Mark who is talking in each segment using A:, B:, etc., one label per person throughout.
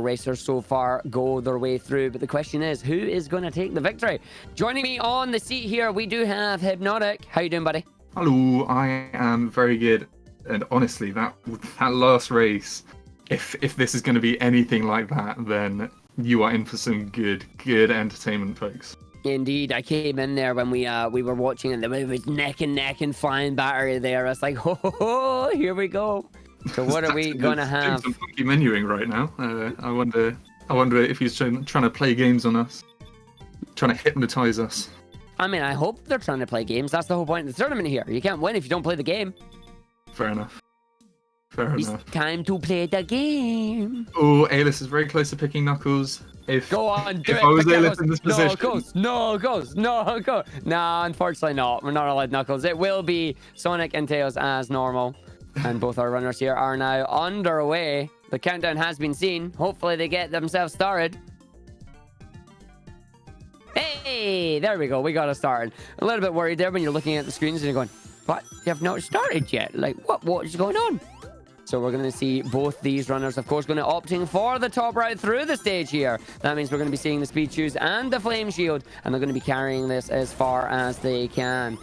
A: racers so far go their way through. But the question is, who is going to take the victory? Joining me on the seat here, we do have Hypnotic. How you doing, buddy?
B: Hello, I am very good. And honestly, that last race, if this is going to be anything like that, then you are in for some good entertainment, folks.
A: Indeed, I came in there when we were watching and it was neck and neck and flying battery there. I was like, ho, here we go. So what are we gonna have?
B: Doing some funky menuing right now. I wonder if he's trying to play games on us, trying to hypnotize us.
A: I mean, I hope they're trying to play games. That's the whole point of the tournament here. You can't win if you don't play the game.
B: Fair enough. Fair enough.
A: It's time to play the game.
B: Oh, A.I.R is very close to picking Knuckles.
A: Go on, do
B: if
A: it.
B: I was A.I.R in this position.
A: No, goes. Nah, unfortunately not. We're not allowed Knuckles. It will be Sonic and Tails as normal. And both our runners here are now underway. The countdown has been seen. Hopefully they get themselves started. Hey, there we go. We got it started. A little bit worried there when you're looking at the screens and you're going, what? You have not started yet? Like, what is going on? So we're going to see both these runners, of course, going to opting for the top route through the stage here. That means we're going to be seeing the speed shoes and the flame shield, and they're going to be carrying this as far as they can.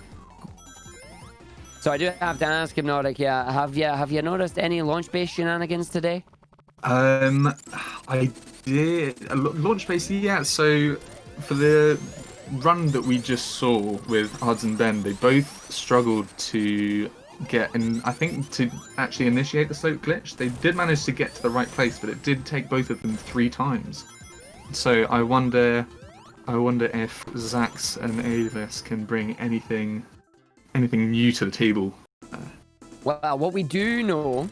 A: So I do have to ask Hypnotic, yeah, have you noticed any launch-based shenanigans today?
B: I did. Launch base, yeah. So for the run that we just saw with Odds and Ben, they both struggled to get in, I think, to actually initiate the slope glitch. They did manage to get to the right place, but it did take both of them 3 times. So I wonder if Zax and Avis can bring anything new to the table.
A: Well, what we do know,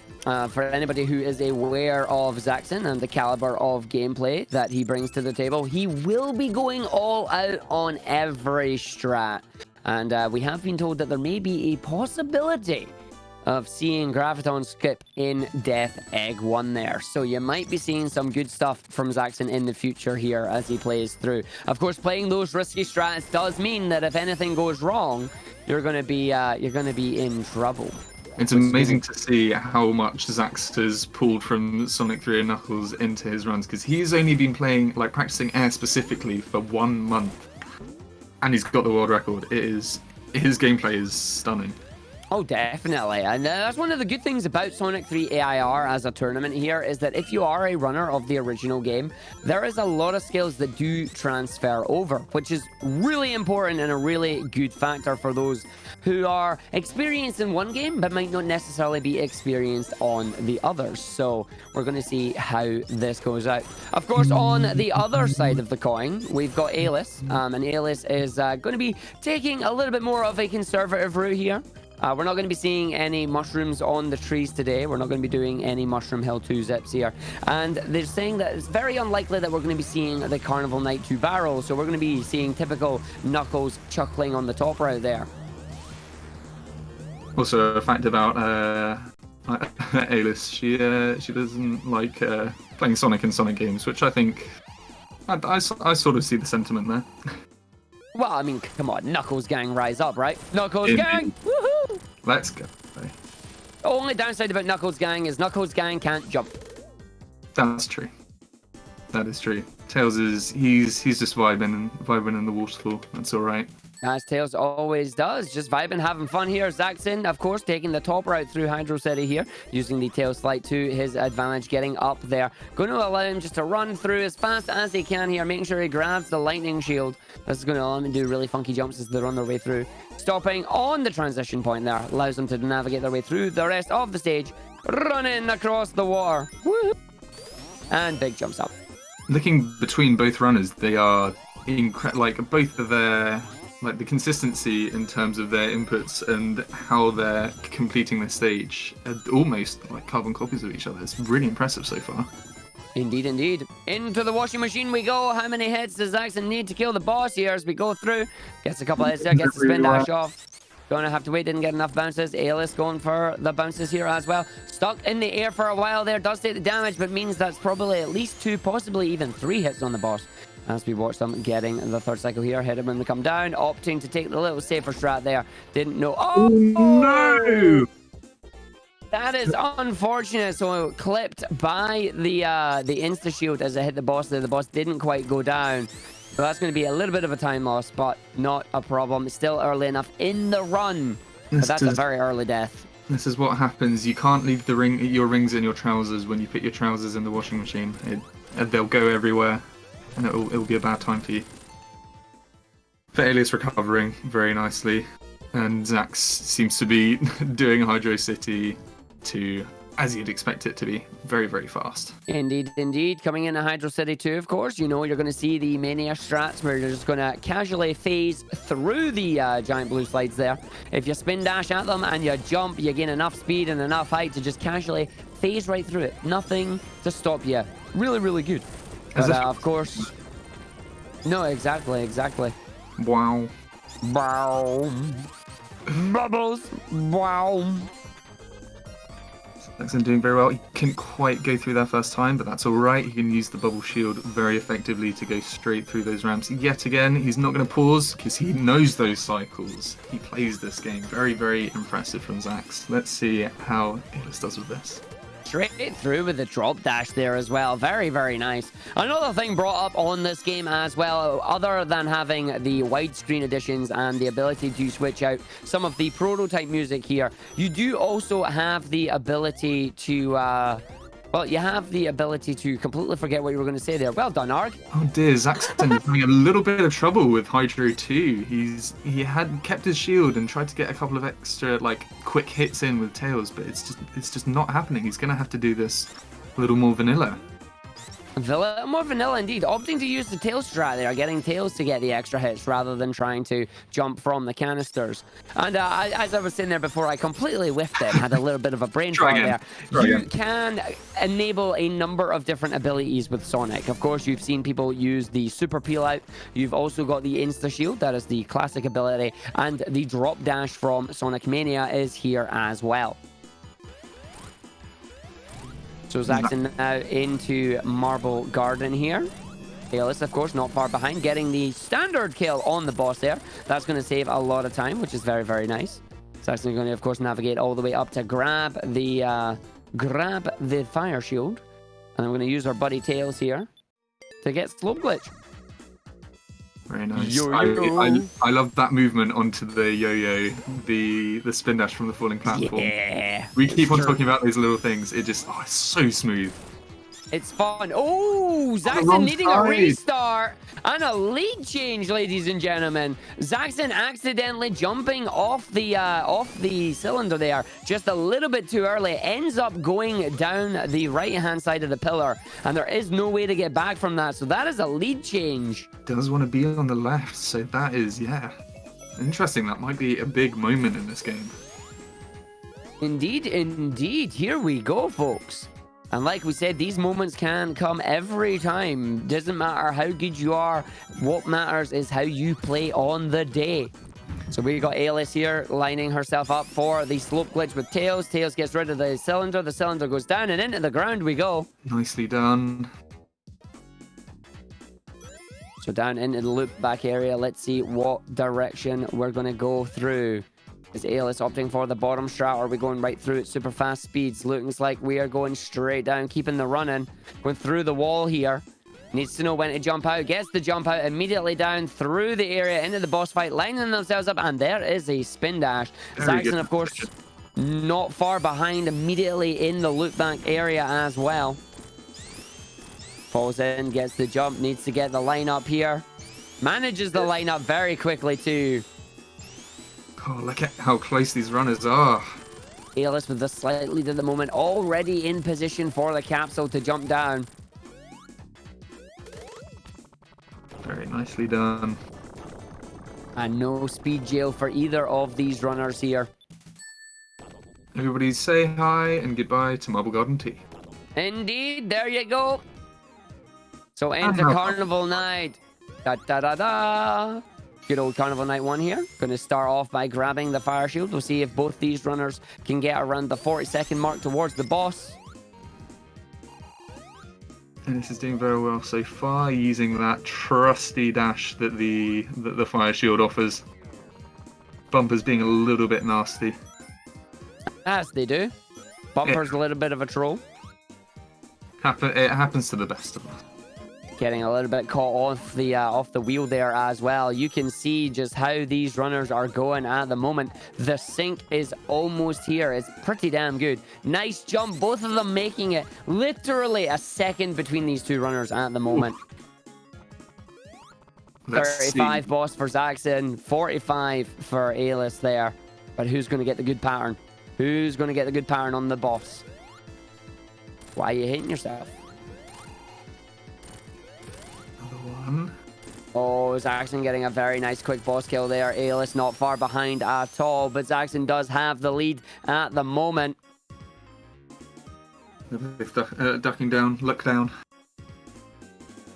A: for anybody who is aware of Zaxxon and the caliber of gameplay that he brings to the table, he will be going all out on every strat. And we have been told that there may be a possibility of seeing Graviton skip in Death Egg 1 there. So you might be seeing some good stuff from Zaxxon in the future here as he plays through. Of course, playing those risky strats does mean that if anything goes wrong, you're going to be in trouble.
B: It's amazing to see how much Zax has pulled from Sonic 3 and Knuckles into his runs, because he's only been playing, like, practicing air specifically for 1 month. And he's got the world record. His gameplay is stunning.
A: Oh, definitely. And that's one of the good things about Sonic 3 A.I.R as a tournament here, is that if you are a runner of the original game, there is a lot of skills that do transfer over, which is really important and a really good factor for those who are experienced in one game but might not necessarily be experienced on the others. So we're going to see how this goes out. Of course, on the other side of the coin, we've got A.I.R, and A.I.R is going to be taking a little bit more of a conservative route here. We're not going to be seeing any mushrooms on the trees today. We're not going to be doing any Mushroom Hill 2 zips here. And they're saying that it's very unlikely that we're going to be seeing the Carnival Night 2 barrel. So we're going to be seeing typical Knuckles chuckling on the top right there.
B: Also, a fact about A.I.R, she doesn't like playing Sonic and Sonic games, which I think I sort of see the sentiment there.
A: Well, I mean, come on, Knuckles Gang, rise up, right? Knuckles Gang! Woohoo!
B: Let's go.
A: The only downside about Knuckles Gang is Knuckles Gang can't jump.
B: That's true. That is true. Tails he's just vibing in the waterfall. That's all right.
A: As Tails always does, just vibing, having fun here. Zaxxon, of course, taking the top route through Hydro City here, using the Tails Slide to his advantage, getting up there. Going to allow him just to run through as fast as he can here, making sure he grabs the lightning shield. This is going to allow him to do really funky jumps as they run their way through. Stopping on the transition point there, allows them to navigate their way through the rest of the stage, running across the water. Woo! And big jumps up.
B: Looking between both runners, they are like both of their... like the consistency in terms of their inputs and how they're completing the stage are almost like carbon copies of each other. It's really impressive so far.
A: Indeed, indeed. Into the washing machine we go. How many hits does Zaxxon need to kill the boss here as we go through? Gets a couple of hits there, gets the spin dash off. Going to have to wait, didn't get enough bounces. A.I.R going for the bounces here as well. Stuck in the air for a while there, does take the damage, but means that's probably at least 2, possibly even 3 hits on the boss. As we watch them getting the third cycle here, hit him when they come down, opting to take the little safer strat there. Didn't know. Oh,
B: no!
A: That is unfortunate. So clipped by the insta shield as it hit the boss there. The boss didn't quite go down. So that's going to be a little bit of a time loss, but not a problem. It's still early enough in the run. But that's a very early death.
B: This is what happens. You can't leave your rings in your trousers when you put your trousers in the washing machine. They'll go everywhere, and it'll be a bad time for you. But Alias recovering very nicely, and Zax seems to be doing Hydro City to, as you'd expect it to be, very, very fast.
A: Indeed, indeed. Coming into Hydro City 2, of course, you're going to see the Mania strats where you're just going to casually phase through the giant blue slides there. If you spin dash at them and you jump, you gain enough speed and enough height to just casually phase right through it. Nothing to stop you. Really, really good. But, of course... No, exactly.
B: Wow.
A: Wow. Bubbles. Wow.
B: Zaxxon doing very well. He couldn't quite go through that first time, but that's alright. He can use the bubble shield very effectively to go straight through those ramps. Yet again, he's not going to pause because he knows those cycles. He plays this game. Very, very impressive from Zax. Let's see how Alias does with this.
A: Straight through with the drop dash there as well. Very, very nice. Another thing brought up on this game as well, other than having the widescreen editions and the ability to switch out some of the prototype music here, you do also have the ability to well, you have the ability to completely forget what you were going to say there. Well done, Arg.
B: Oh dear, Zaxxon is having a little bit of trouble with Hydro 2. He had kept his shield and tried to get a couple of extra quick hits in with Tails, but it's just not happening. He's going to have to do this a little more vanilla.
A: More vanilla indeed. Opting to use the tail strat there, getting Tails to get the extra hits rather than trying to jump from the canisters. And as I was saying there before, I completely whiffed it. Had a little bit of a brain fart there. You can enable a number of different abilities with Sonic. Of course, you've seen people use the super peel out. You've also got the insta shield. That is the classic ability. And the drop dash from Sonic Mania is here as well. So Zaxxon now into Marble Garden here. Alias, of course, not far behind, getting the standard kill on the boss there. That's going to save a lot of time, which is very, very nice. Zaxxon going to, of course, navigate all the way up to grab the fire shield. And I'm going to use our buddy Tails here to get slope glitch.
B: Very nice. I love that movement onto the yo-yo, the spin dash from the falling platform.
A: Yeah.
B: We keep on talking about those little things. It just, it's so smooth.
A: It's fun. Oh, Zaxxon needing a restart and a lead change, ladies and gentlemen. Zaxxon accidentally jumping off the cylinder there just a little bit too early. Ends up going down the right-hand side of the pillar, and there is no way to get back from that. So that is a lead change.
B: Does want to be on the left, so that is, interesting. That might be a big moment in this game.
A: Indeed, indeed. Here we go, folks. And like we said, these moments can come every time. Doesn't matter how good you are. What matters is how you play on the day. So we got Alias here lining herself up for the slope glitch with Tails. Tails gets rid of the cylinder. The cylinder goes down and into the ground we go.
B: Nicely done.
A: So down into the loop back area. Let's see what direction we're going to go through. Is Alias opting for the bottom strat, or are we going right through at super fast speeds? Looks like we are going straight down, keeping the running. Going through the wall here. Needs to know when to jump out. Gets the jump out immediately down through the area into the boss fight, lining themselves up, and there is a spin dash. Zaxxon, of course, not far behind, immediately in the loop back area as well. Falls in, gets the jump, needs to get the line up here. Manages the line up very quickly too.
B: Oh, look at how close these runners are.
A: Alias with the slight lead at the moment, already in position for the capsule to jump down.
B: Very nicely done.
A: And no speed jail for either of these runners here.
B: Everybody say hi and goodbye to Marble Garden Tea.
A: Indeed, there you go. So enter Carnival Night. Da da da da. Good old Carnival Night 1 here. Going to start off by grabbing the fire shield. We'll see if both these runners can get around the 40-second mark towards the boss.
B: And this is doing very well so far, using that trusty dash that the fire shield offers. Bumpers being a little bit nasty.
A: As they do. Bumper's a little bit of a troll.
B: It happens to the best of us.
A: Getting a little bit caught off the wheel there as well. You can see just how these runners are going at the moment. The sync is almost here. It's pretty damn good. Nice jump. Both of them making it literally a second between these two runners at the moment. 35 boss for Zaxxon, 45 for A.I.R there. But who's going to get the good pattern? Who's going to get the good pattern on the boss? Why are you hating yourself? Oh, Zaxxon getting a very nice quick boss kill there. A.I.R not far behind at all, but Zaxxon does have the lead at the moment.
B: Ducking down, look down.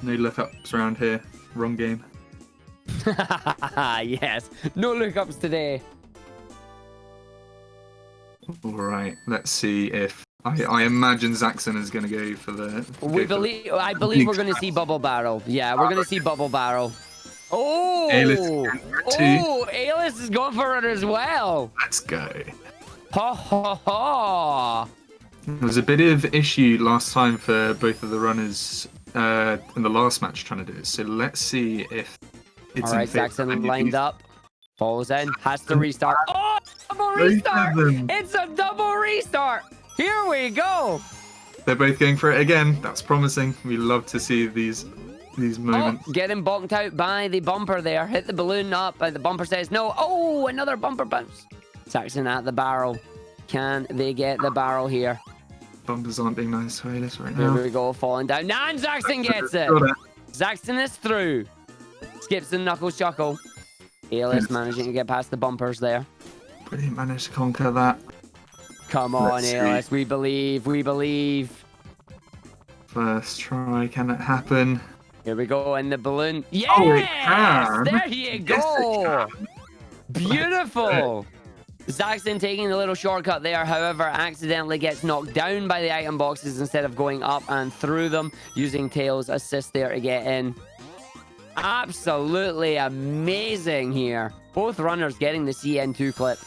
B: No look ups around here. Wrong game.
A: Yes, no look ups today.
B: Alright, let's see if... I imagine Zaxxon is going to go for the...
A: I believe we're going to see Bubble Barrel. Yeah, we're going to see Bubble Barrel. Oh! A.I.R is going for it as well.
B: Let's go.
A: Ha ha ha!
B: There was a bit of issue last time for both of the runners in the last match trying to do it. So let's see if it's...
A: Alright, Zaxxon lined up. Falls in. Has to restart. Oh! Double restart! It's a double restart! Here we go.
B: They're both going for it again. That's promising. We love to see these moments.
A: Oh, getting bonked out by the bumper there. Hit the balloon up, and the bumper says no. Oh, another bumper bounce. Zaxxon at the barrel. Can they get the barrel here?
B: Bumpers aren't being nice to this right now.
A: Here we go, falling down. Nah, and Zaxxon gets it. Zaxxon is through. Skips the knuckles chuckle. A.I.R managing to get past the bumpers there.
B: Brilliant, managed to conquer that.
A: Come on, A.I.R, we believe, we believe.
B: First try, can it happen?
A: Here we go, and the balloon. Yes!
B: Oh, it can.
A: There you go! Beautiful! Zaxxon taking the little shortcut there, however, accidentally gets knocked down by the item boxes instead of going up and through them, using Tails' assist there to get in. Absolutely amazing here. Both runners getting the CN2 clip.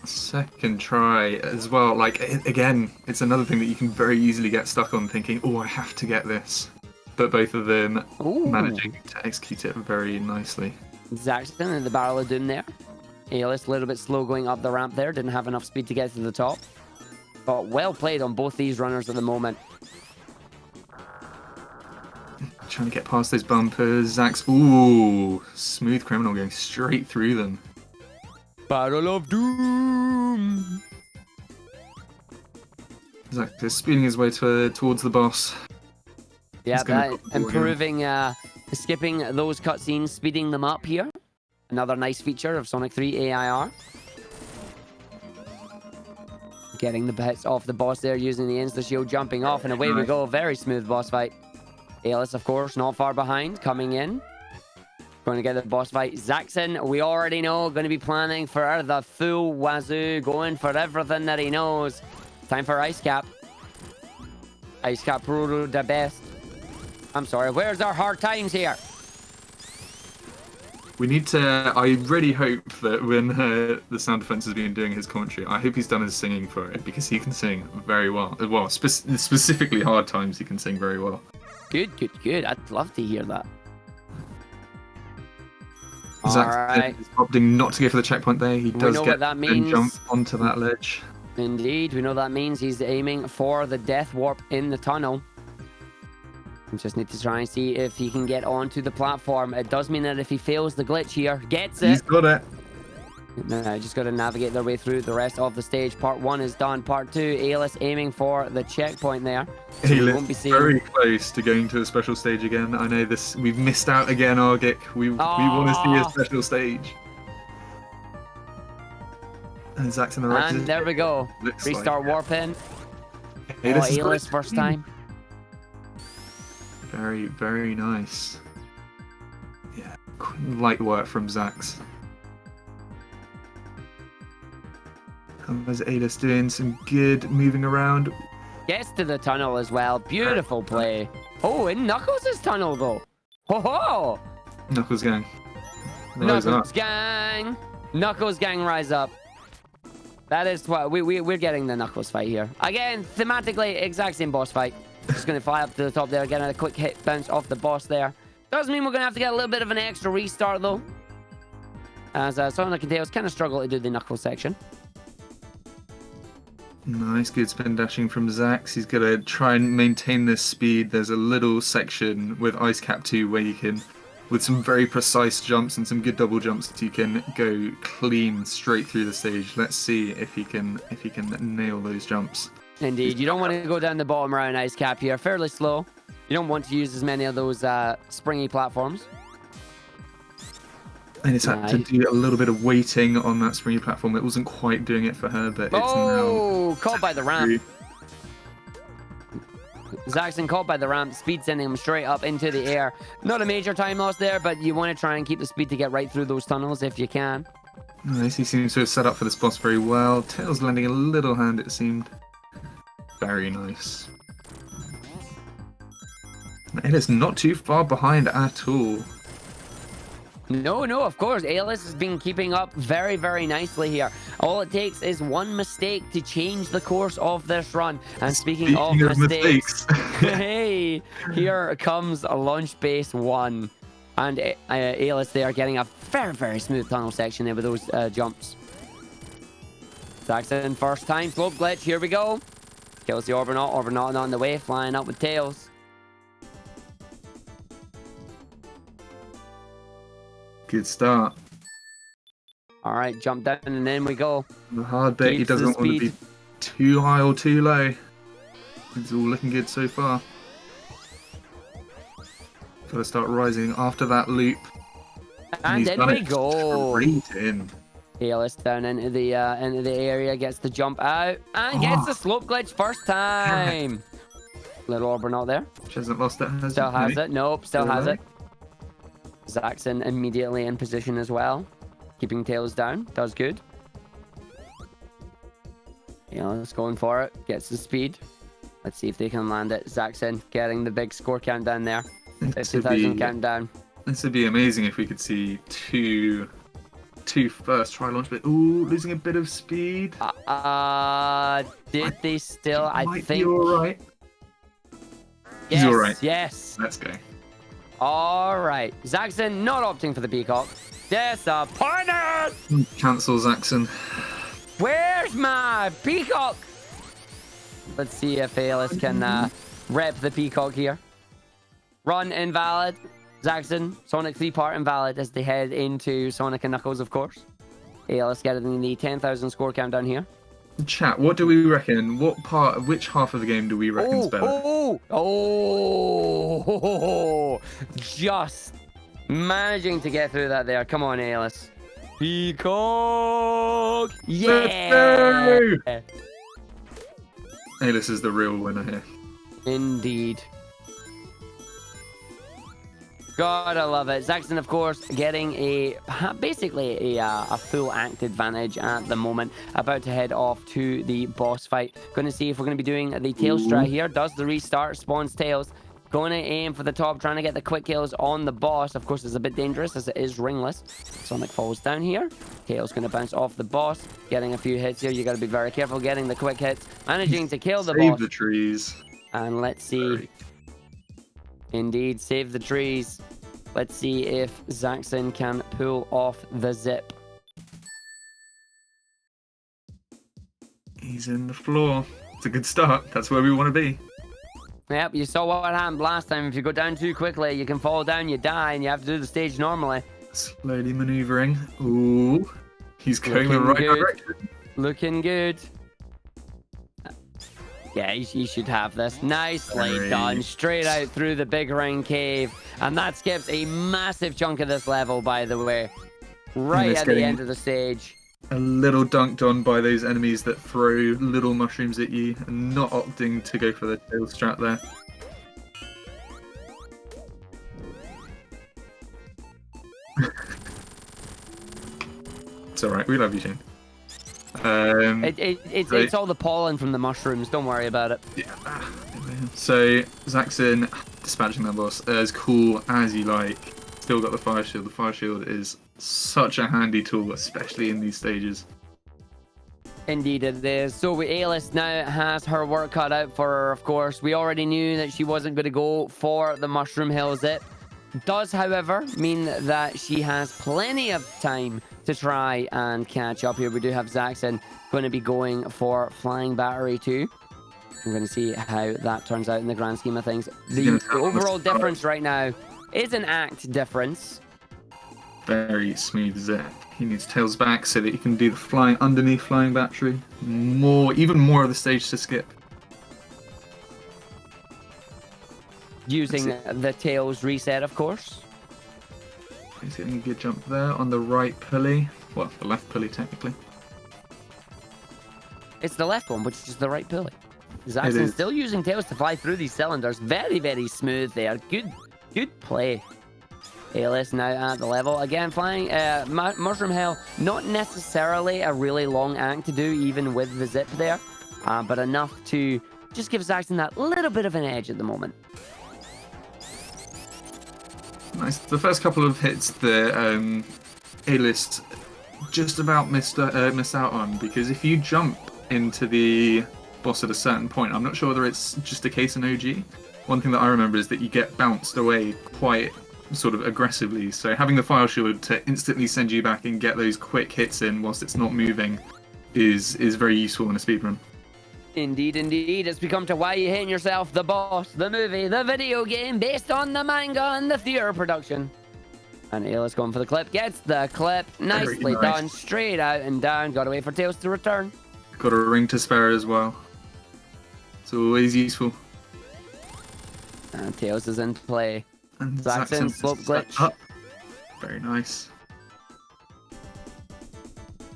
B: Second try as well. Like, again, it's another thing that you can very easily get stuck on thinking, oh, I have to get this. But both of them managing to execute it very nicely.
A: Zaxxon in the barrel of doom there. A.I.R a little bit slow going up the ramp there. Didn't have enough speed to get to the top. But well played on both these runners at the moment.
B: Trying to get past those bumpers. Zax, ooh, smooth criminal going straight through them.
A: Battle of Doom.
B: Zax is speeding his way towards the boss.
A: Yeah, that improving, skipping those cutscenes, speeding them up here. Another nice feature of Sonic 3 A.I.R. Getting the hits off the boss there, using the insta-shield, jumping off, and away we go. Very smooth boss fight. A.I.R, of course, not far behind, coming in. Going to get the boss fight. Zaxxon, we already know, going to be planning for the full wazoo, going for everything that he knows. Time for Ice Cap. Ice Cap Pro the best. I'm sorry, where's our hard times here?
B: We need to... I really hope that when the sound defense has been doing his commentary, I hope he's done his singing for it, because he can sing very well. Well, specifically hard times, he can sing very well.
A: Good, good, good. I'd love to hear that.
B: Zaxxon is opting not to go for the checkpoint there. He does get and jump onto that ledge.
A: Indeed, we know that means he's aiming for the death warp in the tunnel. We just need to try and see if he can get onto the platform. It does mean that if he fails the glitch here, gets it.
B: He's got it.
A: Now, just got to navigate their way through the rest of the stage. Part 1 is done. Part 2, A.I.R aiming for the checkpoint there. So
B: he won't be very close to going to a special stage again. I know this. We've missed out again, Argic. We want to see a special stage. And Zaxxon the right.
A: And there we go. Restart warping. A.I.R's first time.
B: Very, very nice. Yeah, light work from Zax. And there's A.I.R doing some good moving around.
A: Gets to the tunnel as well. Beautiful play. Oh, in Knuckles' tunnel though. Ho ho!
B: Knuckles Gang.
A: Knuckles Gang. Knuckles Gang rise up. That is what we're getting the Knuckles fight here. Again, thematically, exact same boss fight. Just going to fly up to the top there, getting a quick hit bounce off the boss there. Does mean we're going to have to get a little bit of an extra restart, though. As Sonic and Tails kind of struggle to do the Knuckles section.
B: Nice, good spin dashing from Zax. He's going to try and maintain this speed. There's a little section with Ice Cap 2 where you can, with some very precise jumps and some good double jumps, you can go clean straight through the stage. Let's see if he can nail those jumps.
A: Indeed, you don't want to go down the bottom around Ice Cap here. Fairly slow. You don't want to use as many of those springy platforms.
B: And it's had to do a little bit of waiting on that springy platform. It wasn't quite doing it for her, but it's now
A: caught by the ramp. Zaxxon caught by the ramp, speed sending him straight up into the air. Not a major time loss there, but you want to try and keep the speed to get right through those tunnels if you can.
B: Nice, he seems to have set up for this boss very well. Tails lending a little hand, it seemed. Very nice. And it's not too far behind at all.
A: No, of course. A.I.R has been keeping up very, very nicely here. All it takes is one mistake to change the course of this run. And speaking of mistakes, hey, here comes a launch base 1. And A.I.R there getting a very, very smooth tunnel section there with those jumps. Zaxxon, first time, slope glitch, here we go. Kills the Orbinaut, Orbinaut on the way, flying up with Tails.
B: Good start.
A: All right, jump down and in we go.
B: The hard bit, he doesn't want to be too high or too low. It's all looking good so far. Gotta start rising after that loop.
A: And in we go.
B: Straight in.
A: A.I.R down into the area, gets the jump out, and gets the slope glitch first time. Little Orbinaut there.
B: She hasn't lost it, has
A: Still has
B: it?
A: it. Nope, still has it. Zaxxon immediately in position as well. Keeping Tails down. Does good. A.I.R's going for it. Gets the speed. Let's see if they can land it. Zaxxon getting the big score countdown there. 50,000 countdown.
B: This would be amazing if we could see two first try launch, but ooh, losing a bit of speed.
A: Did they still? I think.
B: Be all right.
A: Yes,
B: he's all right.
A: Yes.
B: Let's go.
A: All right. Zaxxon not opting for the peacock. Disappointed!
B: Cancel Zaxxon.
A: Where's my peacock? Let's see if A.I.R can rep the peacock here. Run invalid. Zaxxon, Sonic 3-part invalid as they head into Sonic and Knuckles, of course. A.I.R getting the 10,000 score countdown here.
B: Chat, what do we reckon? Which half of the game do we reckon's better?
A: Just managing to get through that there. Come on, A.I.R. Peacock! Yeah!
B: A.I.R is the real winner here.
A: Indeed. God, I love it. Zaxxon, of course, getting basically a full act advantage at the moment. About to head off to the boss fight. Going to see if we're going to be doing the Tails strat here. Does the restart, spawns Tails. Going to aim for the top, trying to get the quick kills on the boss. Of course, it's a bit dangerous as it is ringless. Sonic falls down here. Tails going to bounce off the boss. Getting a few hits here. You got to be very careful getting the quick hits. Managing to kill the boss.
B: Save the trees.
A: And let's see. Indeed, save the trees. Let's see if Zaxxon can pull off the zip.
B: He's in the floor. It's a good start. That's where we want to be.
A: Yep, you saw what happened last time. If you go down too quickly, you can fall down, you die, and you have to do the stage normally.
B: Slowly maneuvering. Ooh. He's going the right direction.
A: Looking good. Yeah, you should have this. Nicely done. Straight out through the big ring cave. And that skips a massive chunk of this level, by the way. Right at the end of the stage.
B: A little dunked on by those enemies that throw little mushrooms at you and not opting to go for the tail strat there. It's alright, we love you, Shane.
A: It's all the pollen from the mushrooms. Don't worry about it.
B: Yeah. So Zaxxon dispatching that boss as cool as you like. Still got the fire shield. The fire shield is such a handy tool, especially in these stages.
A: Indeed it is. So A-List now has her work cut out for her, of course. We already knew that she wasn't going to go for the Mushroom Hill Zip. Does, however, mean that she has plenty of time to try and catch up here. We do have Zaxxon going to be going for Flying Battery 2. I'm going to see how that turns out in the grand scheme of things. The overall difference right now is an act difference.
B: Very smooth Zip. He needs tails back so that he can do the flying underneath Flying Battery. Even more of the stage to skip.
A: Using the tails reset, of course.
B: He's getting a good jump there on the right pulley. Well, the left pulley, technically.
A: It's the left one, which is the right pulley. Zaxxon still using tails to fly through these cylinders. Very, very smooth there. Good play. A-List now at the level. Again, flying Mushroom Hill. Not necessarily a really long act to do, even with the zip there. But enough to just give Zaxxon that little bit of an edge at the moment.
B: Nice. The first couple of hits the A-List just about missed out on, because if you jump into the boss at a certain point, I'm not sure whether it's just a case in OG. One thing that I remember is that you get bounced away quite sort of aggressively, so having the file shield to instantly send you back and get those quick hits in whilst it's not moving is very useful in a speedrun.
A: Indeed, indeed. It's become to Why You Hating Yourself, the boss, the movie, the video game based on the manga and the theater production. And A-List going for the clip. Gets the clip. Nicely done. Straight out and down. Got to wait for Tails to return.
B: Got a ring to spare as well. It's always useful.
A: And Tails is in play.
B: And
A: Zaxxon slope glitch.
B: Up. Very nice.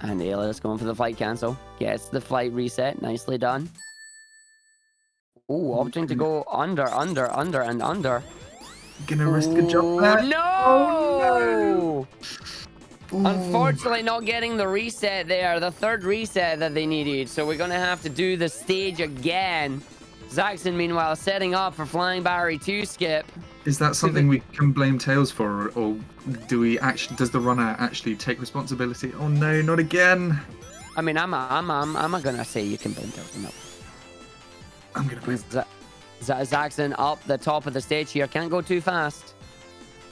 A: And A-List going for the flight cancel. Gets the flight reset. Nicely done. Ooh, opting to go under, and under.
B: Gonna risk a jump there.
A: No!
B: Oh, no!
A: Unfortunately, not getting the reset there. The third reset that they needed. So we're going to have to do the stage again. Zaxxon, meanwhile, setting up for Flying Battery 2 skip.
B: Is that something we can blame Tails for, or does the runner actually take responsibility? Oh no, not again!
A: I mean, I'm gonna say you can blame Tails. No.
B: I'm gonna blame
A: Zaxxon up the top of the stage here. Can't go too fast.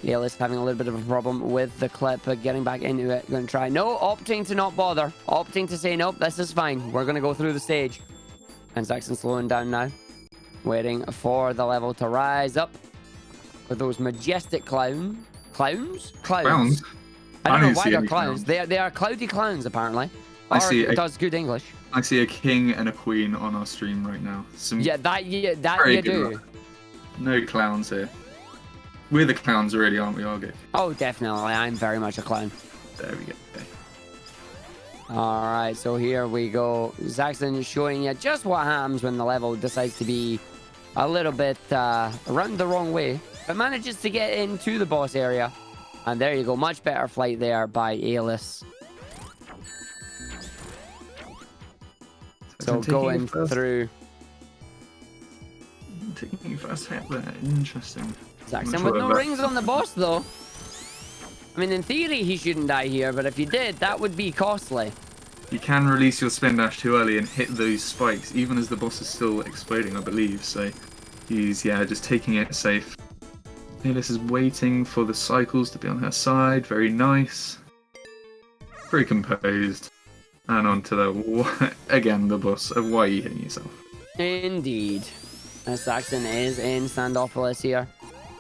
A: A-List having a little bit of a problem with the clip, but getting back into it. Gonna try. No, opting to not bother. Opting to say, nope, this is fine. We're gonna go through the stage. And Zaxxon slowing down now. Waiting for the level to rise up. With those majestic clowns. Clowns?
B: Clowns?
A: I don't know why they're clowns. They are cloudy clowns, apparently. It does good English.
B: I see a king and a queen on our stream right now.
A: That you do.
B: Luck. No clowns here. We're the clowns already, aren't we, Argo?
A: Oh, definitely. I'm very much a clown.
B: There we go.
A: Alright, so here we go. Zaxxon is showing you just what happens when the level decides to be a little bit around the wrong way. But manages to get into the boss area. And there you go. Much better flight there by A-List. So going through.
B: Taking first hit there. Interesting.
A: Zaxxon with no rings on the boss, though. I mean, in theory, he shouldn't die here, but if you did, that would be costly.
B: You can release your spin dash too early and hit those spikes, even as the boss is still exploding, I believe. So he's, just taking it safe. A-List is waiting for the cycles to be on her side. Very nice. Very composed. And on to the, again, the boss of Why Are You Hitting Yourself?
A: Indeed. Zaxxon is in Standopolis here.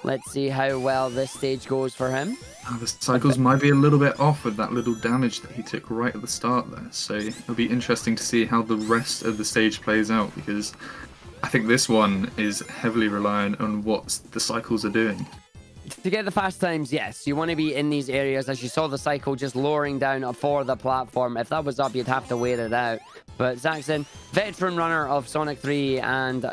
A: Let's see how well this stage goes for him.
B: The cycles might be a little bit off with that little damage that he took right at the start there. So it'll be interesting to see how the rest of the stage plays out, because I think this one is heavily reliant on what the cycles are doing.
A: To get the fast times, yes, you want to be in these areas. As you saw the cycle just lowering down for the platform. If that was up, you'd have to wait it out. But Zaxxon, veteran runner of Sonic 3 and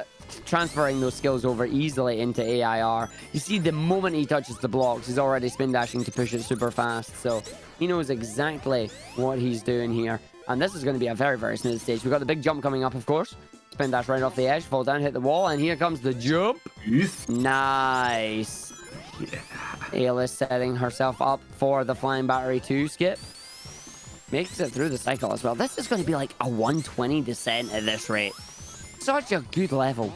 A: transferring those skills over easily into A.I.R. You see, the moment he touches the blocks, he's already spin dashing to push it super fast. So he knows exactly what he's doing here. And this is going to be a very, very smooth stage. We've got the big jump coming up, of course. Spin dash right off the edge, fall down, hit the wall, and here comes the jump.
B: Yes.
A: Nice.
B: Yeah.
A: A-List setting herself up for the Flying Battery 2 skip. Makes it through the cycle as well. This is going to be like a 120 descent at this rate. Such a good level.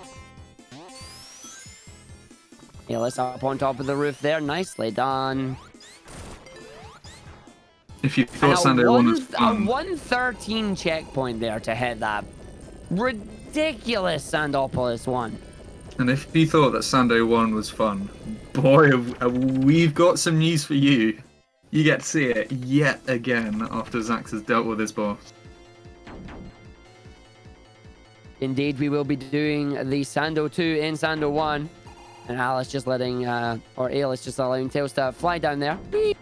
A: Yeah, let's up on top of the roof there. Nicely done.
B: If you thought Sunday 1 was fun...
A: A 113 checkpoint there to hit that ridiculous Sandopolis 1.
B: And if you thought that Sunday 1 was fun, boy, we've got some news for you. You get to see it yet again after Zax has dealt with his boss.
A: Indeed, we will be doing the Sando 2 in Sando 1. And Alice just letting, or Alice just allowing Tails to fly down there. Beep.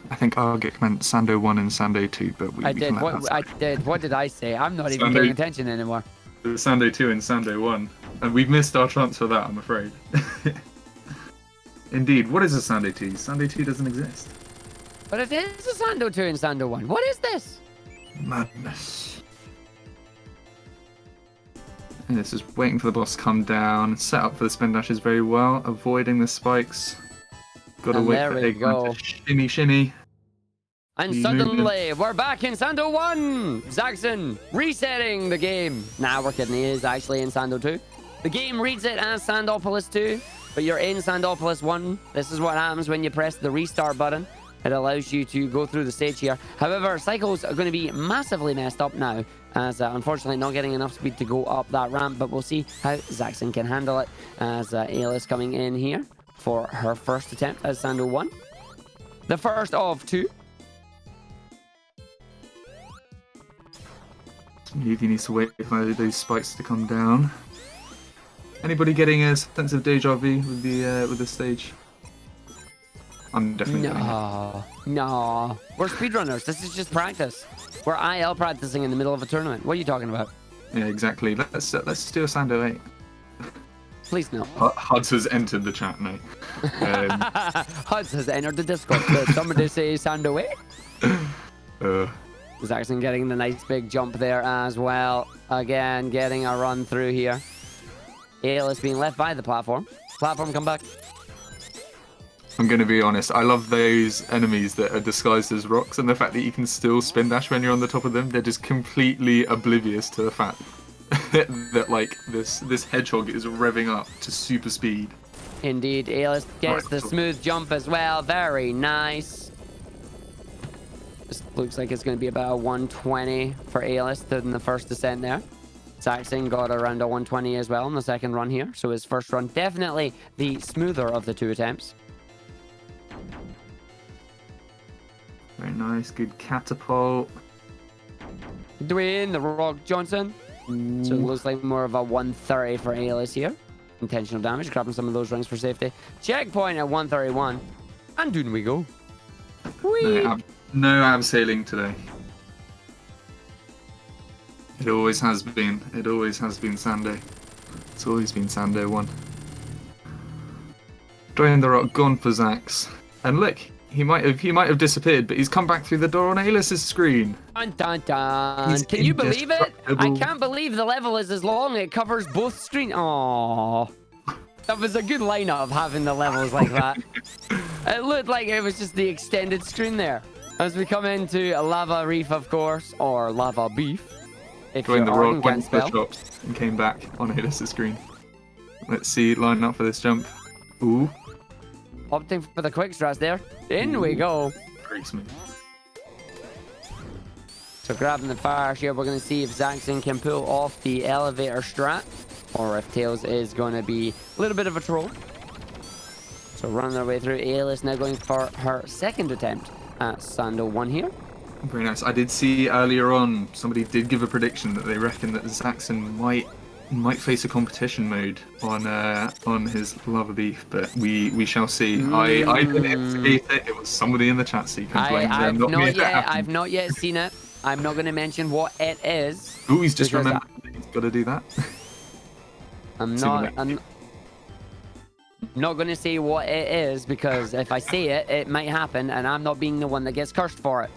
B: I think Argic meant Sando 1 and Sando 2, but we
A: did. What did I say? I'm not even paying attention anymore.
B: Sando 2 and Sando 1. And we've missed our chance for that, I'm afraid. Indeed, what is a Sando 2? Sando 2 doesn't exist.
A: But it is a Sando 2 and Sando 1. What is this?
B: Madness. And this is waiting for the boss to come down. Set up for the spin dashes very well, avoiding the spikes. Gotta wait for Eggman to shimmy shimmy.
A: And suddenly, we're back in Sando 1! Zaxxon resetting the game. Nah, we're kidding. He is actually in Sando 2. The game reads it as Sandopolis 2, but you're in Sandopolis 1. This is what happens when you press the restart button. It allows you to go through the stage here. However, cycles are going to be massively messed up now, as unfortunately not getting enough speed to go up that ramp, but we'll see how Zaxxon can handle it as Alice coming in here for her first attempt as Sando 1. The first of 2.
B: He needs to wait for those spikes to come down. Anybody getting a sense of deja vu with the stage? I'm definitely
A: No. We're speedrunners. This is just practice. We're I.R practicing in the middle of a tournament. What are you talking about?
B: Yeah, exactly. Let's do a Sando 8.
A: Please no.
B: Huds has entered the chat now.
A: Huds has entered the Discord. Did somebody say Sando 8? Zaxxon getting the nice big jump there as well. Again, getting a run through here. Alice being left by the platform. Platform, come back.
B: I'm going to be honest. I love those enemies that are disguised as rocks, and the fact that you can still spin dash when you're on the top of them. They're just completely oblivious to the fact that like this hedgehog is revving up to super speed.
A: Indeed, Alice gets the smooth jump as well. Very nice. This looks like it's going to be about a 120 for Alice in the first descent there. Zaxxon got around a 120 as well in the second run here. So his first run definitely the smoother of the 2 attempts.
B: Very nice, good catapult.
A: Dwayne the Rock Johnson. So it looks like more of a 130 for Alice here. Intentional damage, grabbing some of those rings for safety. Checkpoint at 131. And down we go. Whee!
B: No abseiling today. It always has been. It always has been Sando. It's always been Sando 1. Dwayne the Rock gone for Zax. And look, he might have disappeared, but he's come back through the door on Alice's screen.
A: Dun dun dun. Can you believe it? I can't believe the level is as long. It covers both screens. Aww. That was a good lineup of having the levels like that. It looked like it was just the extended screen there. As we come into a lava reef, of course, or lava beef. If
B: Dwayne the Rock went
A: to
B: the shops and came back on Alice's screen. Let's see, line up for this jump. Ooh.
A: Opting for the quick strats there. In we go.
B: Pretty smooth.
A: So grabbing the fire here, we're going to see if Zaxxon can pull off the elevator strat, or if Tails is going to be a little bit of a troll. So running their way through. Alice now going for her second attempt at Sando 1 here.
B: Very nice. I did see earlier on, somebody did give a prediction that they reckon that Zaxxon might face a competition mode on his lava beef, but we shall see. I didn't instigate it. It was somebody in the chat, so you can blame them.
A: I've not yet seen it. I'm not going to mention what it is.
B: Ooh, he's just remembered he's got to do that.
A: I'm not going to say what it is, because if I say it, it might happen, and I'm not being the one that gets cursed for it.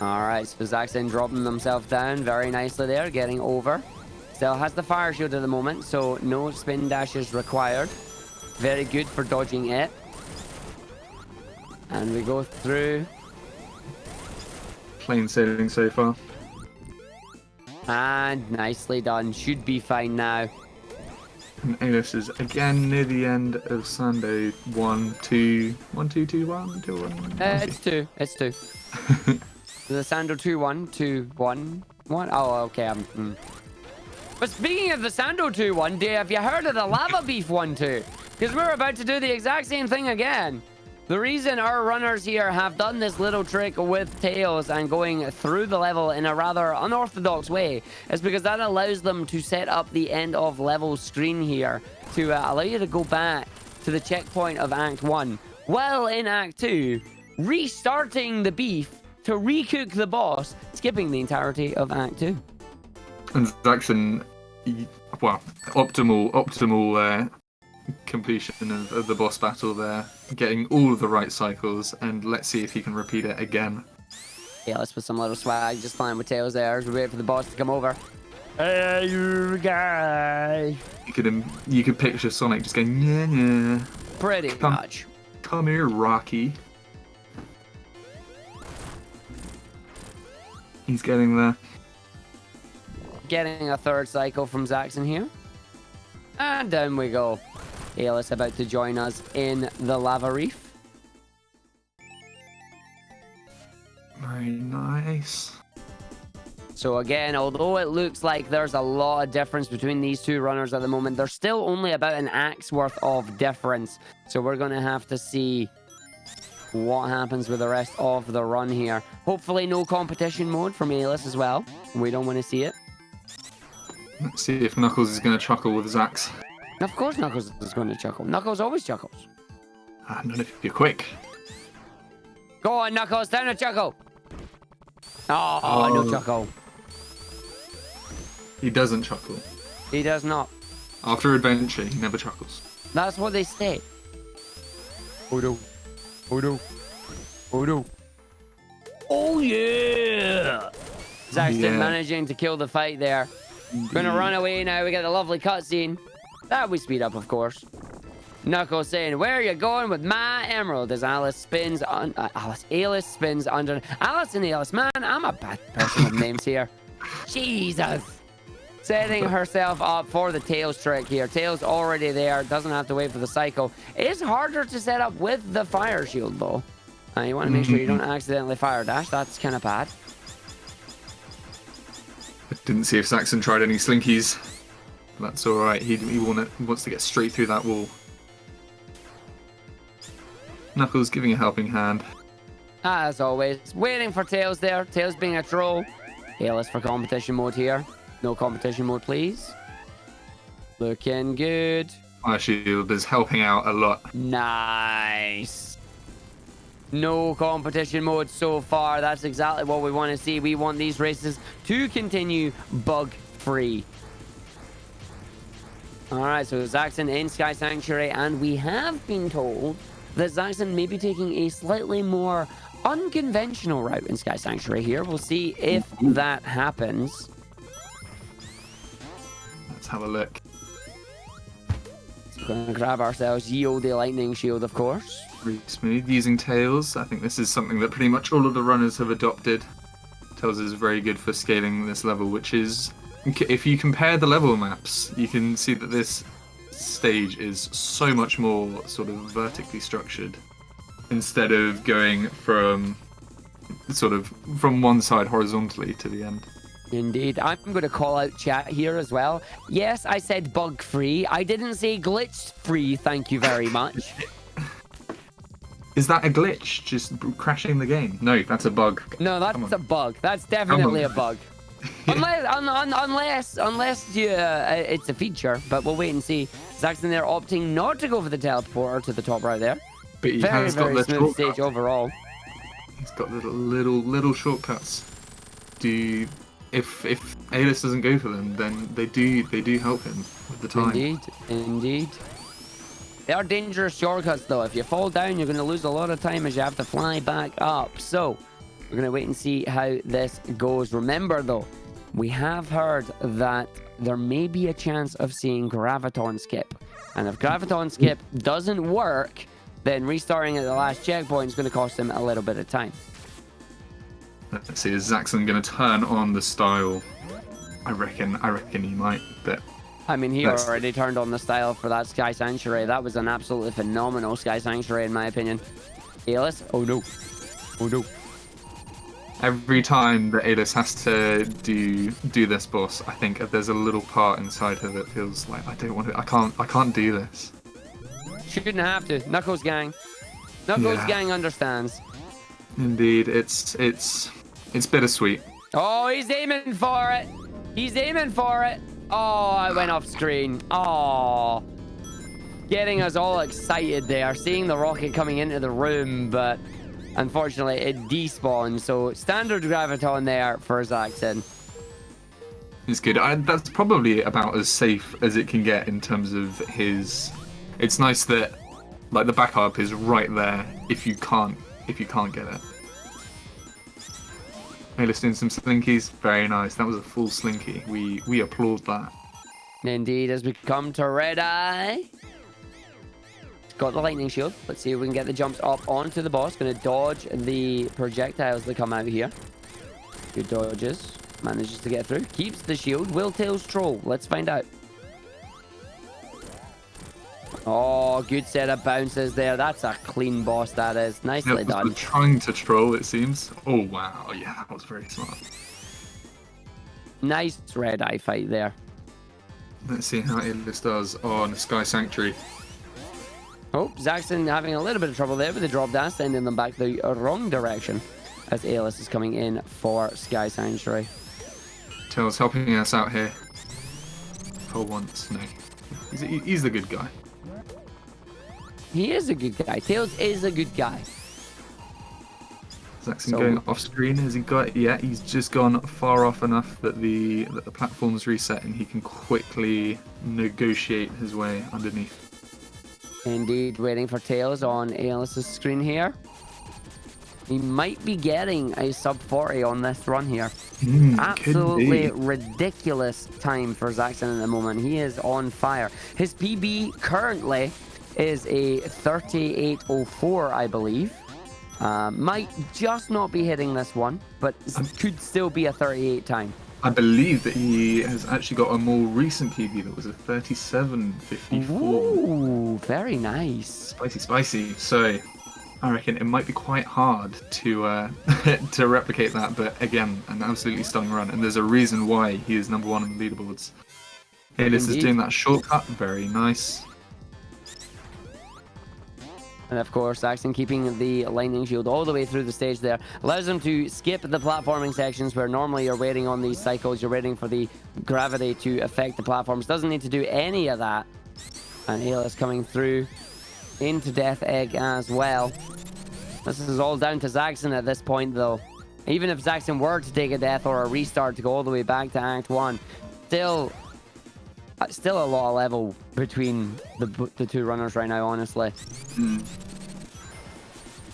A: Alright, so Zaxxon dropping themselves down very nicely there, getting over. Still has the fire shield at the moment, so no spin dashes required. Very good for dodging it. And we go through.
B: plain sailing so far.
A: And nicely done. Should be fine now.
B: And A.I.R is again near the end of Sando 1, 2, 1, 2, 2, 1, 2, 1.
A: It's 2. It's 2. The Sando 2, 1, 2, 1, 1. Oh, okay. But speaking of the Sando 2, 1, have you heard of the Lava Beef 1, 2? Because we're about to do the exact same thing again. The reason our runners here have done this little trick with Tails and going through the level in a rather unorthodox way is because that allows them to set up the end of level screen here to allow you to go back to the checkpoint of Act 1 while in Act 2 restarting the beef to recook the boss, skipping the entirety of Act 2.
B: And Zaxxon, well, optimal completion of the boss battle there, getting all of the right cycles, and let's see if he can repeat it again.
A: Yeah, let's put some little swag, just flying with Tails there as we wait for the boss to come over. Hey, you guy!
B: You could picture Sonic just going, yeah.
A: Pretty much.
B: Come here, Rocky. He's getting there.
A: Getting a third cycle from Zaxxon here. And down we go. A.I.R about to join us in the lava reef.
B: Very nice.
A: So again, although it looks like there's a lot of difference between these two runners at the moment, there's still only about an act's worth of difference. So we're going to have to see what happens with the rest of the run here. Hopefully no competition mode from A.I.R as well. We don't want to see it.
B: Let's see if Knuckles is going to chuckle with Zax.
A: Of course Knuckles is going to chuckle. Knuckles always chuckles.
B: Not if you're quick.
A: Go on, Knuckles. Time to chuckle. Oh, no chuckle.
B: He doesn't chuckle.
A: He does not.
B: After adventure, he never chuckles.
A: That's what they say. Oh no. Oh no. Oh no. Oh yeah! Zaxxon managing to kill the fight there. Gonna run away now. We got a lovely cutscene. That we speed up, of course. Knuckles saying, "Where are you going with my emerald?" As Alice spins on A.I.R spins under Alice and A.I.R. Man, I'm a bad person with names here. Jesus. Setting herself up for the Tails trick here. Tails already there. Doesn't have to wait for the cycle. It is harder to set up with the fire shield though. You want to make sure you don't accidentally fire dash. That's kind of bad.
B: I didn't see if Zaxxon tried any slinkies. That's alright. He wants to get straight through that wall. Knuckles giving a helping hand.
A: As always, waiting for Tails there. Tails being a troll. A.I.R for competition mode here. No competition mode, please. Looking good.
B: Fire shield is helping out a lot.
A: Nice. No competition mode so far. That's exactly what we want to see. We want these races to continue bug-free. Alright, so Zaxxon in Sky Sanctuary, and we have been told that Zaxxon may be taking a slightly more unconventional route in Sky Sanctuary here. We'll see if that happens.
B: Let's have a look.
A: So we're going to grab ourselves Ye Olde Lightning Shield, of course.
B: Really smooth. Using Tails, I think this is something that pretty much all of the runners have adopted. Tails is very good for scaling this level, which is... If you compare the level maps, you can see that this stage is so much more sort of vertically structured instead of going from one side horizontally to the end.
A: Indeed. I'm going to call out chat here as well. Yes, I said bug-free. I didn't say glitch-free, thank you very much.
B: Is that a glitch? Just crashing the game? No, that's a bug.
A: No, that's a bug. That's definitely a bug. unless it's a feature, but we'll wait and see. Zaxxon there opting not to go for the teleporter to the top right there.
B: But he
A: very,
B: has
A: very
B: got the
A: smooth stage overall.
B: He's got little shortcuts. If A.I.R doesn't go for them, then they do help him with the time.
A: Indeed. They are dangerous shortcuts though. If you fall down, you're going to lose a lot of time as you have to fly back up. So we're going to wait and see how this goes. Remember though, we have heard that there may be a chance of seeing Graviton skip. And if Graviton skip doesn't work, then restarting at the last checkpoint is going to cost him a little bit of time.
B: Let's see, is Zaxxon going to turn on the style? I reckon he might, but...
A: I mean, he already turned on the style for that Sky Sanctuary. That was an absolutely phenomenal Sky Sanctuary, in my opinion. Alis? Oh, no. Oh, no.
B: Every time that Alis has to do this boss, I think there's a little part inside her that feels like, I don't want to... I can't do this.
A: Shouldn't have to. Knuckles gang. Knuckles gang understands.
B: Indeed, it's bittersweet.
A: Oh, he's aiming for it. He's aiming for it. Oh, I went off screen. Oh, getting us all excited there, seeing the rocket coming into the room, but unfortunately it despawned. So standard graviton there for Zaxxon.
B: It's good. That's probably about as safe as it can get in terms of his. It's nice that like the backup is right there if you can't get it. Hey, listening some slinkies. Very nice. That was a full slinky. We applaud that.
A: Indeed, as we come to Red Eye. Got the lightning shield. Let's see if we can get the jumps up onto the boss. Going to dodge the projectiles that come out here. Good dodges. Manages to get through. Keeps the shield. Will Tails troll? Let's find out. Oh, good set of bounces there. That's a clean boss, that is. Nicely done.
B: Trying to troll, it seems. Oh, wow. Yeah, that was very smart.
A: Nice Red Eye fight there.
B: Let's see how Alis does on Sky Sanctuary.
A: Oh, Zaxxon having a little bit of trouble there with the drop dash, sending them back the wrong direction as Alis is coming in for Sky Sanctuary.
B: Tails helping us out here. For once, no. He's the good guy.
A: He is a good guy. Tails is a good guy.
B: Zaxxon going off screen. Has he got? Yeah, he's just gone far off enough that the platform's reset and he can quickly negotiate his way underneath.
A: Indeed, waiting for Tails on Alis's screen here. He might be getting a sub 40 on this run here. Absolutely ridiculous time for Zaxxon at the moment. He is on fire. His PB currently is a 38:04, I believe. Might just not be hitting this one, but could still be a 38 time.
B: I believe that he has actually got a more recent PB that was a 37:54.
A: Ooh, very nice.
B: Spicy. So I reckon it might be quite hard to to replicate that, but again, an absolutely stunning run, and there's a reason why he is number 1 on the leaderboards. Alis is doing that shortcut, very nice.
A: And of course, Zaxxon keeping the lightning shield all the way through the stage there. Allows him to skip the platforming sections where normally you're waiting on these cycles. You're waiting for the gravity to affect the platforms. Doesn't need to do any of that. And Alis coming through into Death Egg as well. This is all down to Zaxxon at this point, though. Even if Zaxxon were to take a death or a restart to go all the way back to Act 1, still a lot of level between the two runners right now, honestly.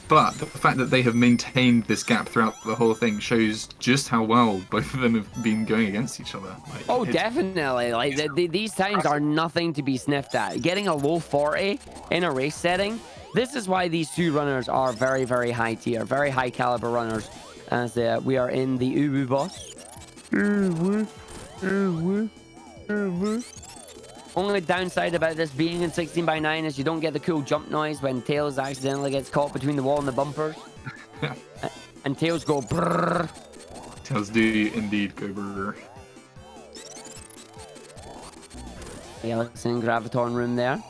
B: But the fact that they have maintained this gap throughout the whole thing shows just how well both of them have been going against each other.
A: Oh, definitely. Like these times are nothing to be sniffed at. Getting a low 40 in a race setting, this is why these two runners are very, very high tier, very high caliber runners. As we are in the Uwu boss. Only downside about this being in 16:9 is you don't get the cool jump noise when Tails accidentally gets caught between the wall and the bumpers. And Tails go brrrr.
B: Tails do indeed go brrrr.
A: Alis in Graviton room there.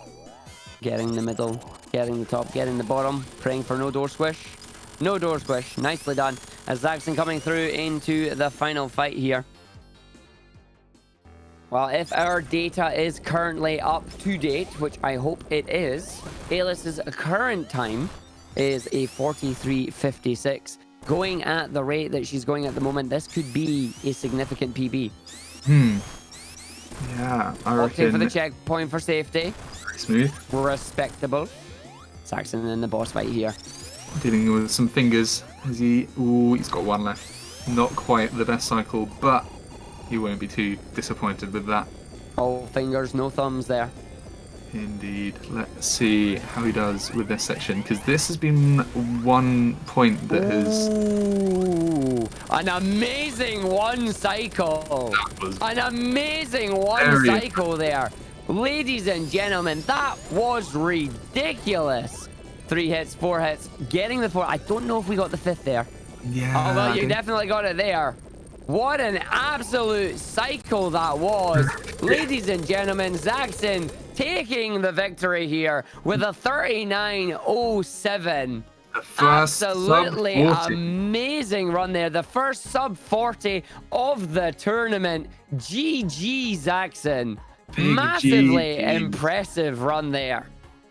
A: Getting the middle, getting the top, getting the bottom. Praying for no door squish. No door squish. Nicely done. As Zaxxon coming through into the final fight here. Well, if our data is currently up to date, which I hope it is, Alis's current time is a 43:56. Going at the rate that she's going at the moment, this could be a significant PB.
B: Yeah, I reckon.
A: Opting for the checkpoint for safety.
B: Very smooth.
A: Respectable. Zaxxon in the boss fight here.
B: Dealing with some fingers. He's got one left. Not quite the best cycle, but he won't be too disappointed with that.
A: All fingers, no thumbs there.
B: Indeed. Let's see how he does with this section, because this has been one point that has...
A: An amazing one cycle. An amazing one
B: Very
A: cycle there. Ladies and gentlemen, that was ridiculous. 3 hits, 4 hits, getting the 4. I don't know if we got the 5th there.
B: Yeah.
A: Although you definitely got it there. What an absolute cycle that was. Ladies and gentlemen, Zaxxon taking the victory here with a 39.07.
B: The first
A: Absolutely
B: sub 40.
A: amazing run there. The first sub 40 of the tournament. GG, Zaxxon.
B: Big
A: Massively
B: GG.
A: impressive run there.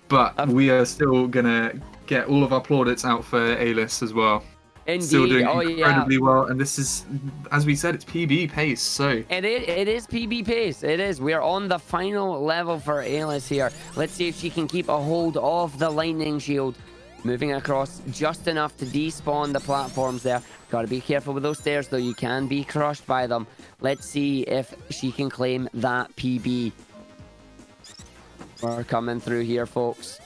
B: But we are still gonna get all of our plaudits out for A-list as well.
A: Indeed.
B: Still doing
A: Oh,
B: incredibly
A: yeah.
B: well, and this is, as we said, it's PB pace. So
A: It is PB pace. It is. We're on the final level for A.I.R here. Let's see if she can keep a hold of the lightning shield. Moving across just enough to despawn the platforms there. Got to be careful with those stairs, though. You can be crushed by them. Let's see if she can claim that PB. We're coming through here, folks.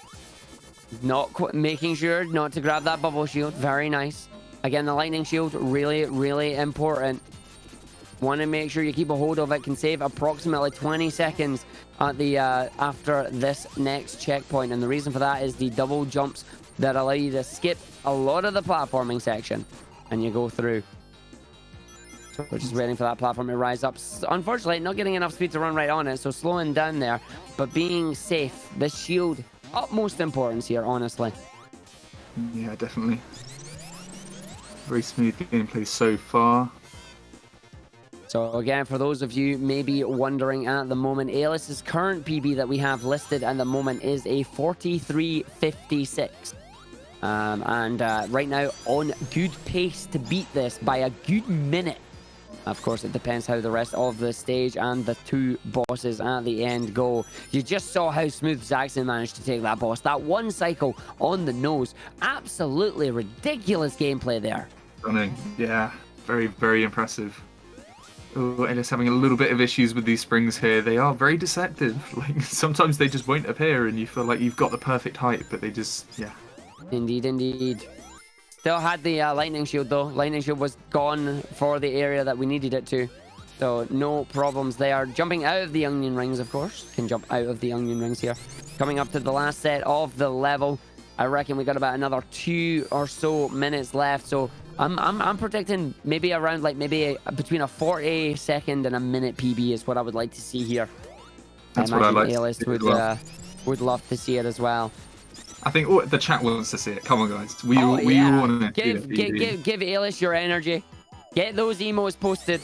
A: Making sure not to grab that bubble shield. Very nice. Again, the lightning shield, really, really important. Want to make sure you keep a hold of it. Can save approximately 20 seconds at the after this next checkpoint. And the reason for that is the double jumps that allow you to skip a lot of the platforming section. And you go through. So we're just waiting for that platform to rise up. Unfortunately, not getting enough speed to run right on it. So slowing down there. But being safe. The shield, utmost importance here, honestly.
B: yeah, definitely. Very smooth gameplay so far.
A: So again, for those of you maybe wondering at the moment, A.I.R's current PB that we have listed at the moment is a 43.56. Right now on good pace to beat this by a good minute. Of course, it depends how the rest of the stage and the 2 bosses at the end go. You just saw how smooth Zaxxon managed to take that boss. That one cycle on the nose. Absolutely ridiculous gameplay there.
B: Stunning. Yeah, very, very impressive. Oh, and it's having a little bit of issues with these springs here. They are very deceptive. Like, sometimes they just won't appear and you feel like you've got the perfect height, but they just, yeah.
A: Indeed, indeed. Still had the lightning shield, though. Lightning shield was gone for the area that we needed it to. So no problems there. Jumping out of the onion rings, of course. Can jump out of the onion rings here. Coming up to the last set of the level. I reckon we got about another 2 or so minutes left. So I'm predicting maybe around between a 40-second and a minute PB is what I would like to see here.
B: That's what I like to see as well.
A: Would love to see it as well.
B: I think the chat wants to see it. Come on, guys. We all want to see it.
A: Give A.I.R your energy. Get those emos posted.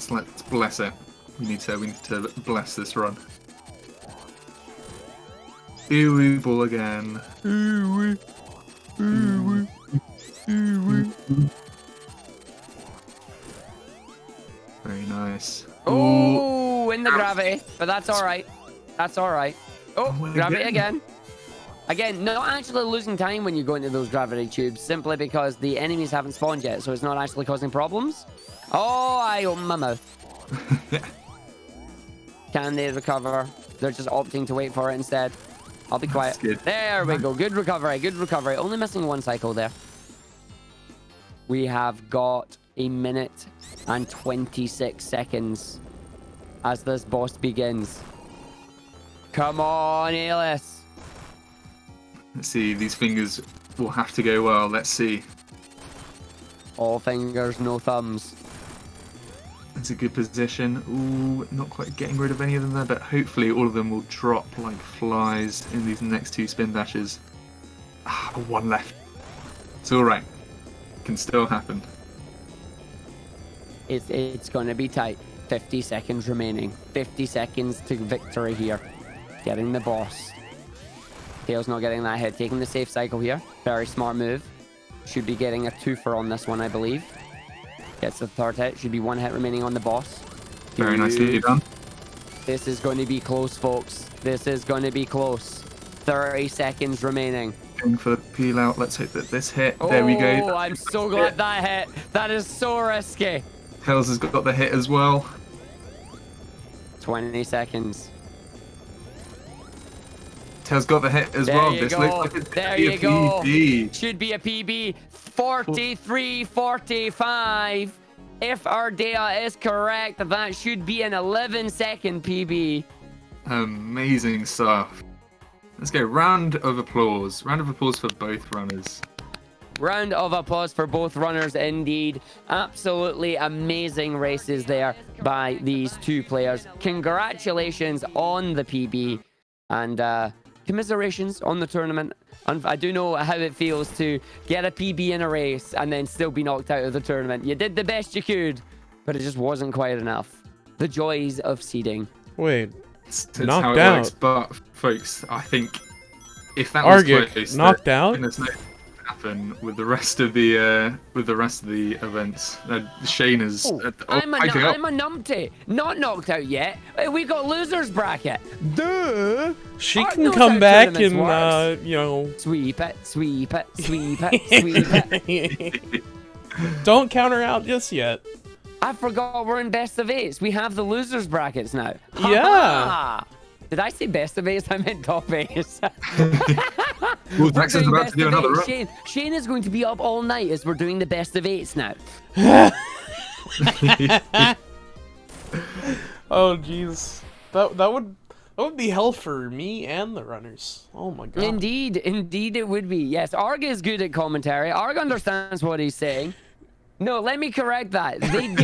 B: Let's bless it. We need to bless this run. Ooh, ball again. Ooh. Very nice.
A: Oh, in the gravity, but that's all right. That's all right. Oh, gravity again. Again, not actually losing time when you go into those gravity tubes, simply because the enemies haven't spawned yet, so it's not actually causing problems. Oh, I open my mouth. Can they recover? They're just opting to wait for it instead. I'll be quiet. There we go. Good recovery. Good recovery. Only missing 1 cycle there. We have got 1 minute and 26 seconds as this boss begins. Come on, A.I.R.
B: Let's see. These fingers will have to go well. Let's see.
A: All fingers, no thumbs.
B: It's a good position. Ooh, not quite getting rid of any of them there, but hopefully all of them will drop like flies in these next 2 spin dashes. 1 left. It's all right. Can still happen.
A: It's going to be tight. 50 seconds remaining. 50 seconds to victory here. Getting the boss. Tails not getting that hit. Taking the safe cycle here. Very smart move. Should be getting a 2-fer on this one, I believe. Gets the 3rd hit. Should be 1 hit remaining on the boss.
B: Very nicely done.
A: This is going to be close, folks. This is going to be close. 30 seconds remaining.
B: Going for the peel out. Let's hope that this hit. There we go.
A: Oh, I'm so glad that hit. That is so risky.
B: Tails has got the hit as well.
A: 20 seconds.
B: Tez got the hit as
A: There
B: well.
A: you
B: This
A: go.
B: looks like it's
A: There
B: gonna be
A: you
B: a
A: go.
B: PB.
A: Should be a PB. 43:45. If our data is correct, that should be an 11-second PB.
B: Amazing stuff. Let's go. Round of applause. Round of applause for both runners.
A: Round of applause for both runners indeed. Absolutely amazing races there by these two players. Congratulations on the PB and commiserations on the tournament. And I do know how it feels to get a PB in a race and then still be knocked out of the tournament. You did the best you could, but it just wasn't quite enough. The joys of seeding.
C: Wait,
B: It's
C: knocked
B: how it
C: out.
B: works. But folks, I think if that was
C: Argic,
B: close,
C: knocked out?
B: goodness knows what would happen with the rest of the events. Shane is
A: I'm a
B: piping up.
A: numpty. Not knocked out yet. We got losers bracket. Duh.
C: She
A: Art
C: can
A: knows
C: come
A: how
C: back
A: tournaments
C: and,
A: works.
C: you know...
A: Sweep it, sweep it, sweep it, sweep it.
C: Don't count her out just yet.
A: I forgot we're in best of 8s. We have the losers brackets now.
C: Yeah.
A: Ha-ha. Did I say best of 8s? I meant top 8s.
B: Well, Texan's
A: We're doing
B: about
A: best
B: to do
A: of
B: another
A: 8s.
B: run.
A: Shane is going to be up all night as we're doing the best of 8s now.
C: Oh, jeez. That would be hell for me and the runners. Oh my god.
A: Indeed it would be. Yes, Arg is good at commentary. Arg understands what he's saying. No, let me correct that. They do